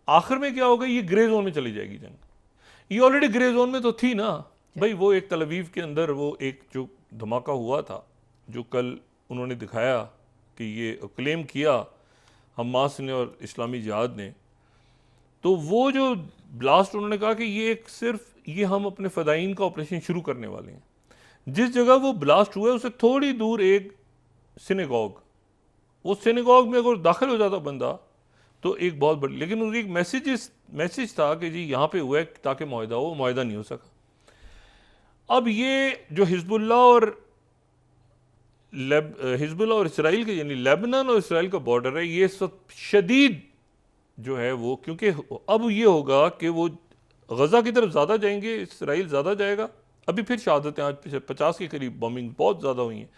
आखिर में क्या होगा, ये ग्रे जोन में चली जाएगी जंग। ये ऑलरेडी ग्रे जोन में तो थी ना भाई। वो एक तल अवीव के अंदर वो एक जो धमाका हुआ था, जो कल उन्होंने दिखाया कि ये क्लेम किया हमास ने और इस्लामी जिहाद ने, तो वो जो ब्लास्ट उन्होंने कहा कि ये एक सिर्फ ये हम अपने फ़दाइन का ऑपरेशन शुरू करने वाले हैं। जिस जगह वो ब्लास्ट हुआ है उससे थोड़ी दूर एक सिनेगॉग, वो सिनेगॉग में अगर दाखिल हो जाता बंदा तो एक बहुत बड़ी, लेकिन उनकी एक मैसेज था कि जी यहाँ पे हुआ है ताकि मुआहदा हो, मुआहदा नहीं हो सका। अब ये जो हिजबुल्लाह और इसराइल के, यानी लेबनान और इसराइल का बॉर्डर है, ये सब शदीद जो है वो, क्योंकि अब ये होगा कि वो गज़ा की तरफ ज़्यादा जाएंगे, इसराइल ज़्यादा जाएगा। अभी फिर शहादतें आज 50 के करीब बॉम्बिंग बहुत ज़्यादा हुई हैं,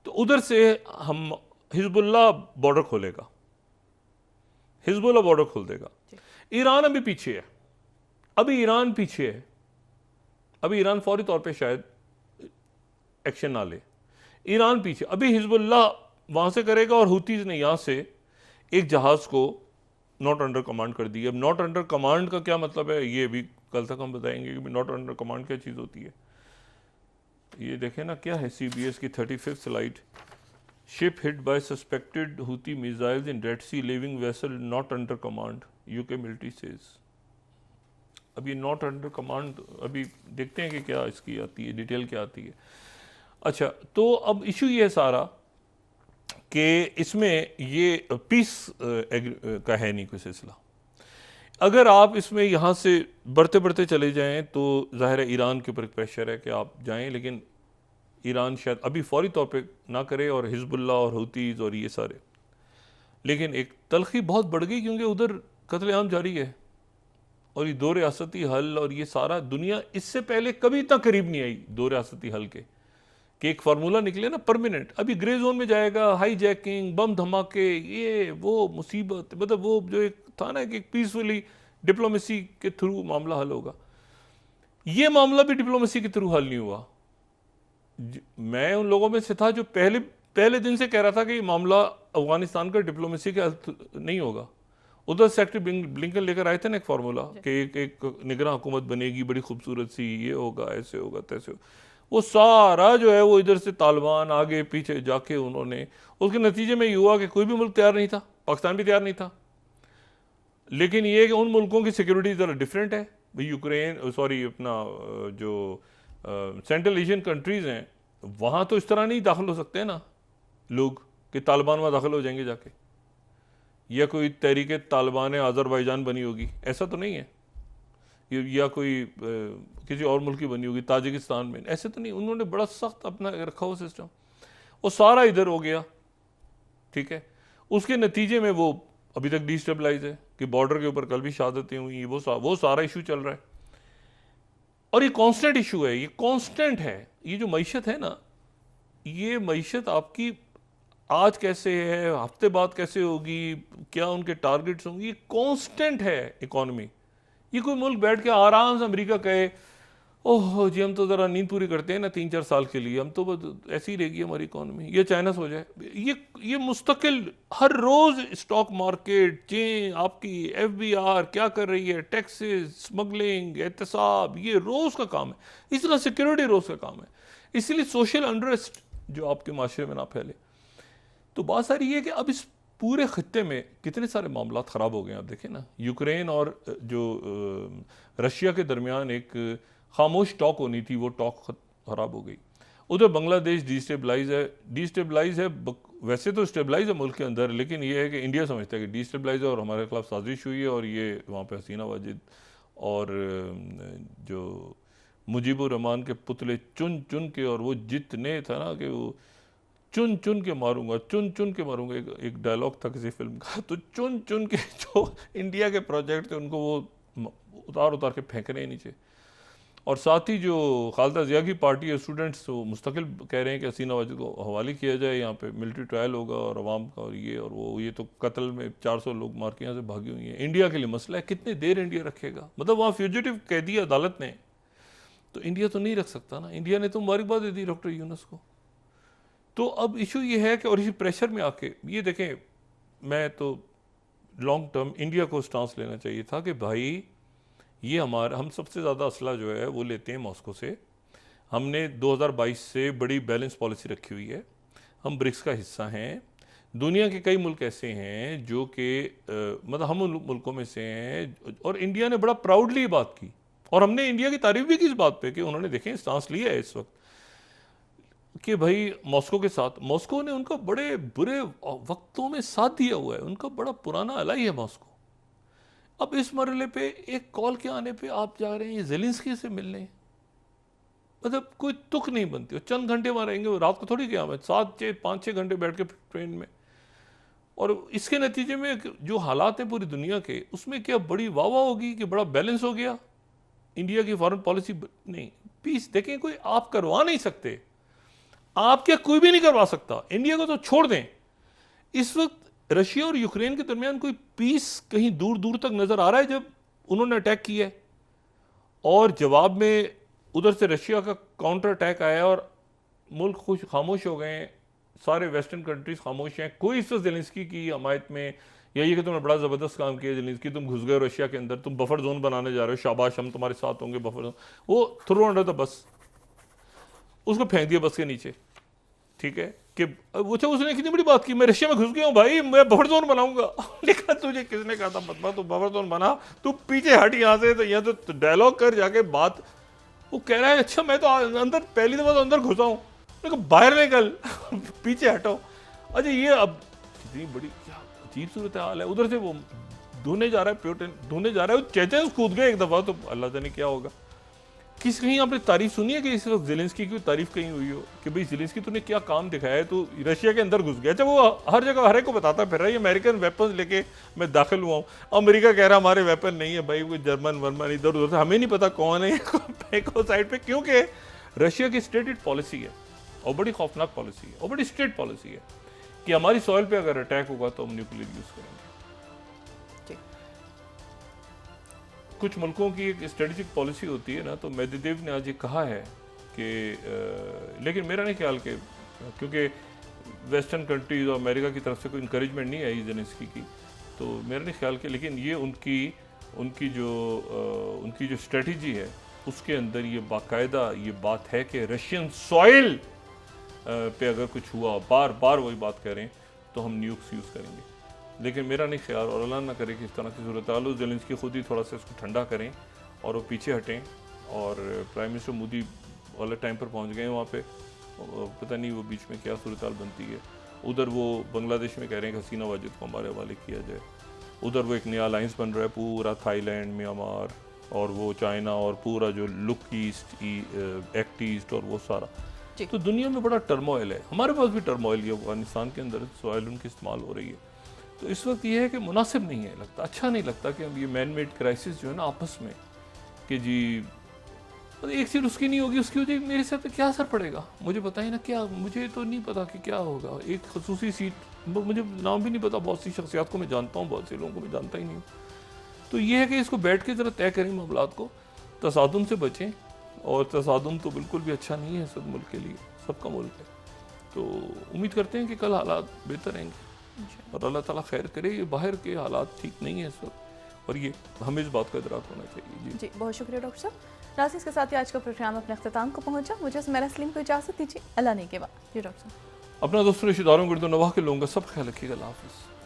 तो उधर से हम हिजबुल्लाह बॉर्डर खोलेगा, हिजबुल्लाह बॉर्डर खोल देगा। ईरान अभी पीछे है, अभी ईरान पीछे है, अभी ईरान फौरी तौर पे शायद एक्शन ना ले, ईरान पीछे। अभी हिजबुल्लाह वहाँ से करेगा और हुतीज़ ने यहाँ से एक जहाज़ को नॉट अंडर कमांड कर दी। अब नॉट अंडर कमांड का क्या मतलब है, ये भी कल तक हम बताएंगे कि नॉट अंडर कमांड क्या चीज़ होती है। ये देखें ना क्या है, CBS की 35th slide, ship hit by suspected Houthi missiles in Red Sea, leaving vessel not under command, UK military says. अब ये नॉट अंडर कमांड अभी देखते हैं कि क्या इसकी आती है, डिटेल क्या आती है। अच्छा, तो अब इशू ये है सारा कि इसमें ये पीस का है नहीं कोई सिलसिला। अगर आप इसमें यहाँ से बढ़ते बढ़ते चले जाएं तो ज़ाहिर है ईरान के ऊपर प्रेशर है कि आप जाएं, लेकिन ईरान शायद अभी फौरी तौर पे ना करे, और हिजबुल्लाह और हुतीज़ और ये सारे। लेकिन एक तलखी बहुत बढ़ गई क्योंकि उधर कत्लेआम जारी है, और ये दो रियासती हल और ये सारा, दुनिया इससे पहले कभी इतना करीब नहीं आई दो रियासती हल के कि एक फार्मूला निकले ना परमानेंट। अभी ग्रे जोन में जाएगा, हाईजैकिंग, बम धमाके, ये वो मुसीबत, मतलब वो जो एक था ना कि पीसफुली डिप्लोमेसी के थ्रू मामला हल होगा, ये मामला भी डिप्लोमेसी के थ्रू हल नहीं हुआ। मैं उन लोगों में से था जो पहले दिन से कह रहा था कि ये मामला अफगानिस्तान का डिप्लोमेसी के हल नहीं होगा। उधर सेक्रेटरी ब्लिंकन लेकर आए थे ना एक फार्मूला कि एक निगरान हुकूमत बनेगी बड़ी खूबसूरत सी, ये होगा, ऐसे होगा, तैसे होगा। वो सारा जो है वो इधर से तालिबान आगे पीछे जाके उन्होंने, उसके नतीजे में ये हुआ कि कोई भी मुल्क तैयार नहीं था, पाकिस्तान भी तैयार नहीं था। लेकिन ये कि उन मुल्कों की सिक्योरिटी ज़रा डिफरेंट है। यूक्रेन, सॉरी अपना जो सेंट्रल एशियन कंट्रीज़ हैं, वहाँ तो इस तरह नहीं दाखिल हो सकते ना लोग कि तालिबान वहाँ दाखिल हो जाएंगे जाके, या कोई तहरीक तालिबान आज़रबाईजान बनी होगी, ऐसा तो नहीं है, या कोई किसी और मुल्क की बनी होगी, ताजिकिस्तान में, ऐसे तो नहीं। उन्होंने बड़ा सख्त अपना रखा हुआ सिस्टम, वो सारा इधर हो गया, ठीक है। उसके नतीजे में वो अभी तक डिस्टेबलाइज है कि बॉर्डर के ऊपर कल भी शहादतें हुई, वो सारा इशू चल रहा है, और ये कांस्टेंट इशू है, ये कांस्टेंट है। ये जो मईशत है ना, ये मईशत आपकी आज कैसे है, हफ्ते बाद कैसे होगी, क्या उनके टारगेट्स होंगे, ये कांस्टेंट है इकॉनमी। ये कोई मुल्क बैठ के आराम से अमेरिका कहे ओह जी हम तो ज़रा नींद पूरी करते हैं ना 3-4 साल के लिए, हम तो बस ऐसी ही रहेगी हमारी इकॉनमी, ये चाइना से हो जाए। ये मुस्तकिल हर रोज़ स्टॉक मार्केट, चेन, आपकी FBR क्या कर रही है, टैक्सेस, स्मगलिंग, एहतसाब, ये रोज़ का काम है। इस तरह सिक्योरिटी रोज़ का काम है। इसलिए सोशल अनरेस्ट जो आपके माशरे में ना फैले। तो बात सारी ये है कि अब इस पूरे खत्ते में कितने सारे मामला ख़राब हो गए। आप देखें ना, यूक्रेन और जो रशिया के दरमियान एक खामोश टॉक होनी थी, वो टॉक ख़राब हो गई। उधर बांग्लादेश डिस्टेबलाइज है, वैसे तो स्टेबलाइज है मुल्क के अंदर, लेकिन ये है कि इंडिया समझता है कि डिस्टेबलाइज है और हमारे खिलाफ साजिश हुई है, और ये वहाँ पे हसीना वाजिद और जो मुजीबुर रहमान के पुतले चुन चुन के, और वो जितने था ना कि वो चुन चुन के मारूंगा, एक डायलॉग था किसी फिल्म का, तो चुन चुन के जो इंडिया के प्रोजेक्ट थे उनको वो उतार के फेंकने नीचे। और साथ ही जो खालिदा जिया की पार्टी है, स्टूडेंट्स, तो मुस्तकिल कह रहे हैं कि हसीना वाजिद को हवाले किया जाए, यहाँ पे मिलिट्री ट्रायल होगा और अवाम का, और ये और वो, ये तो कत्ल में 400 लोग मार के यहाँ से भागी हुई हैं। इंडिया के लिए मसला है, कितनी देर इंडिया रखेगा, मतलब वहाँ फ्यूजिटिव कह दिया अदालत ने तो इंडिया तो नहीं रख सकता ना। इंडिया ने तो मुबारकबाद दे दी डॉक्टर यूनुस को। तो अब इशू ये है कि और इसी प्रेशर में आके ये देखें, मैं तो लॉन्ग टर्म इंडिया को स्टांस लेना चाहिए था कि भाई ये हम सबसे ज़्यादा असला जो है वो लेते हैं मॉस्को से। हमने 2022 से बड़ी बैलेंस पॉलिसी रखी हुई है, हम ब्रिक्स का हिस्सा हैं। दुनिया के कई मुल्क ऐसे हैं जो कि मतलब हम उन मुल्कों में से हैं, और इंडिया ने बड़ा प्राउडली बात की, और हमने इंडिया की तारीफ भी की इस बात पे कि उन्होंने देखें स्टांस लिया है इस वक्त कि भाई मॉस्को के साथ, मॉस्को ने उनका बड़े बुरे वक्तों में साथ दिया हुआ है, उनका बड़ा पुराना अलाई है मॉस्को। अब इस मरहले पे एक कॉल के आने पे आप जा रहे हैं ज़ेलेंस्की से मिलने, मतलब कोई तुक नहीं बनती। और चंद घंटे वहाँ रहेंगे, वो रात को थोड़ी गया, मैं 5-6 घंटे बैठ के ट्रेन में, और इसके नतीजे में जो हालात हैं पूरी दुनिया के, उसमें क्या बड़ी वाह वाह होगी कि बड़ा बैलेंस हो गया इंडिया की फॉरेन पॉलिसी। नहीं, पीस देखें, कोई आप करवा नहीं सकते, आप क्या कोई भी नहीं करवा सकता। इंडिया को तो छोड़ दें, इस वक्त रशिया और यूक्रेन के दरमियान कोई पीस कहीं दूर दूर तक नजर आ रहा है? जब उन्होंने अटैक किया है और जवाब में उधर से रशिया का काउंटर अटैक आया और मुल्क खामोश हो गए हैं, सारे वेस्टर्न कंट्रीज खामोश हैं, कोई इस वक्त ज़ेलेंस्की की हमायत में यही है कि तुमने बड़ा ज़बरदस्त काम किया ज़ेलेंस्की, तुम घुस गए रशिया के अंदर, तुम बफर जोन बनाने जा रहे हो, शाबाश, हम तुम्हारे साथ होंगे बफर जोन। वो थ्रो अंडर द बस, उसको फेंक दिया बस के नीचे। ठीक है कि वो उसने कितनी बड़ी बात की, मैं रशिया में घुस गया हूँ भाई, मैं बफर जोन बनाऊंगा। लेकिन तुझे किसने कहा था बदमा तू बफर जोन बना, तू पीछे हट यहाँ से, तो यहाँ तो डायलॉग कर जाके बात। वो कह रहा है अच्छा मैं तो अंदर पहली दफा तो अंदर घुसा हूँ, बाहर निकल, पीछे हटो। अच्छा ये अब कितनी बड़ी क्या अजीब सूरत हाल है। उधर से वो ढूंढने जा रहा है, प्यूटिन ढूंढने जा रहा है, वो चेचेंस कूद गए एक दफा, तो अल्लाह जाने क्या होगा। कहीं आपने तारीफ सुनी है कि इस वक्त ज़ेलेंस्की की तारीफ कहीं हुई हो कि भाई ज़ेलेंस्की तूने क्या काम दिखाया है, तो रशिया के अंदर घुस गया। अच्छा वो हर जगह हर एक को बताता फिर रहा है अमेरिकन वेपन्स लेके मैं दाखिल हुआ हूँ, अमेरिका कह रहा हमारे वेपन नहीं है भाई, वो जर्मन वर्मन इधर उधर से, हमें नहीं पता कौन है को साइड पे, क्योंकि रशिया की स्टेटेड पॉलिसी है और बड़ी खौफनाक पॉलिसी है और बड़ी स्ट्रेट पॉलिसी है कि हमारी सॉइल पे अगर अटैक होगा तो हम न्यूक्लियर यूज़ करेंगे। कुछ मुल्कों की एक स्ट्रेटेजिक पॉलिसी होती है ना, तो मेदवेदेव ने आज ये कहा है कि लेकिन मेरा नहीं ख्याल कि क्योंकि वेस्टर्न कंट्रीज और अमेरिका की तरफ से कोई इंकरेजमेंट नहीं आई ज़ेलेंस्की की, तो मेरा नहीं ख्याल कि, लेकिन ये उनकी जो स्ट्रेटजी है उसके अंदर ये बाकायदा ये बात है कि रशियन सॉइल पे अगर कुछ हुआ, बार बार वही बात करें, तो हम न्यूक्स यूज़ करेंगे। लेकिन मेरा नहीं ख्याल, और अल्लाह ना करे कि इस तरह की सूरत हाल हो, ज़ेलेंस्की खुद ही थोड़ा सा इसको ठंडा करें और वो पीछे हटें। और प्राइम मिनिस्टर मोदी वाले टाइम पर पहुंच गए वहाँ पे, पता नहीं वो बीच में क्या सूरत हाल बनती है। उधर वो बांग्लादेश में कह रहे हैं कि हसीना वाजिद को हमारे हवाले किया जाए, उधर वो एक नया अलाइंस बन रहा है पूरा थाईलैंड, म्यांमार और वो चाइना और पूरा जो लुक ईस्ट, एक्ट ईस्ट और वो सारा। तो दुनिया में बड़ा टर्मोइल है, हमारे पास भी टर्मोइल है, अफगानिस्तान के अंदर सॉइल उनकी इस्तेमाल हो रही है। तो इस वक्त ये है कि मुनासिब नहीं है, लगता अच्छा नहीं लगता कि अब ये मैन मेड क्राइसिस जो है ना आपस में, कि जी एक सीट उसकी नहीं होगी, उसकी वजह मेरे साथ क्या असर पड़ेगा मुझे पता ही ना, क्या मुझे तो नहीं पता कि क्या होगा। एक खसूसी सीट, मुझे नाम भी नहीं पता, बहुत सी शख्सियात को मैं जानता हूँ, बहुत से लोगों को मैं जानता ही नहीं हूँ। तो ये है कि इसको बैठ के ज़रा तय करें मामलात को, तसादुम से बचें, और तसादुम तो बिल्कुल भी अच्छा नहीं है सब मुल्क के लिए, सबका मुल्क है। तो उम्मीद करते हैं कि कल हालात बेहतर रहेंगे और अल्लाह ताला खैर करे। ये बाहर के हालात ठीक नहीं है इस वक्त, और ये हमें इस बात का इदराक होना चाहिए। जी बहुत शुक्रिया डॉक्टर साहब। नाज़रीन, इसके साथ ही आज का प्रोग्राम अपने अख्ताम को पहुंचा। मुझे सुमैरा सलीम को इजाज़त दीजिए, अल्लाह ने के बाद। जी डॉक्टर साहब, अपना दोस्तों रिश्तेदारों, गिरदो नवाह के लोगों का सब ख्याल रखिएगा। अल्लाह हाफ़िज़।